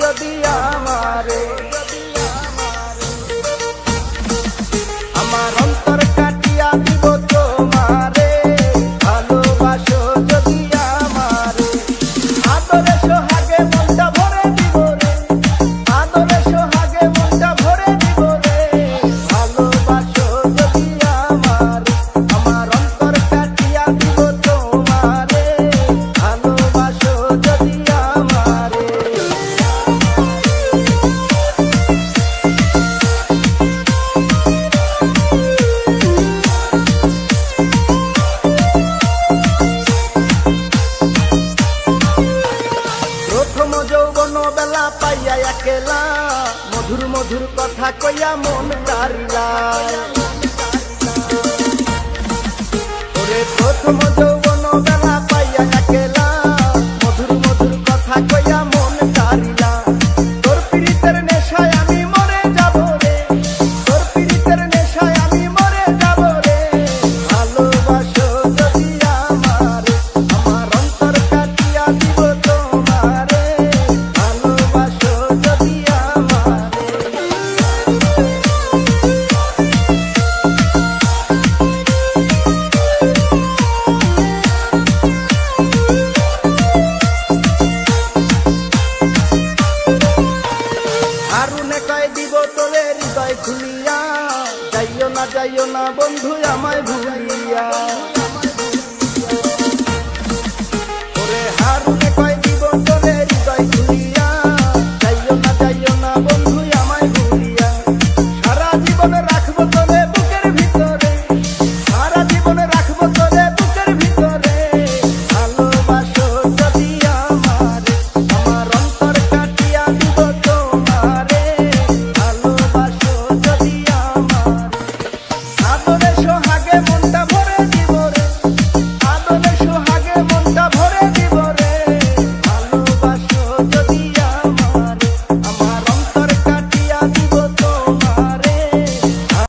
যদি আমারে, আমার অন্তর কাটিয়া দিব তোমারে, ভালোবাসো যদি আমারে, আদরে সোহাগে মনটা ভরে দিব রে, আদরে সোহাগে মনটা ভরে দিব রে, ভালোবাসো যদি আমারে, আমার অন্তর কাটিয়া দিব তোমারে, ভালোবাসো যদি আমারে। প্রথম যৌবন বেলা পাইয়া একেলা, মধুর মধুর কথা কইয়া মন কারিলা, ওরে প্রথম যৌবন বেলা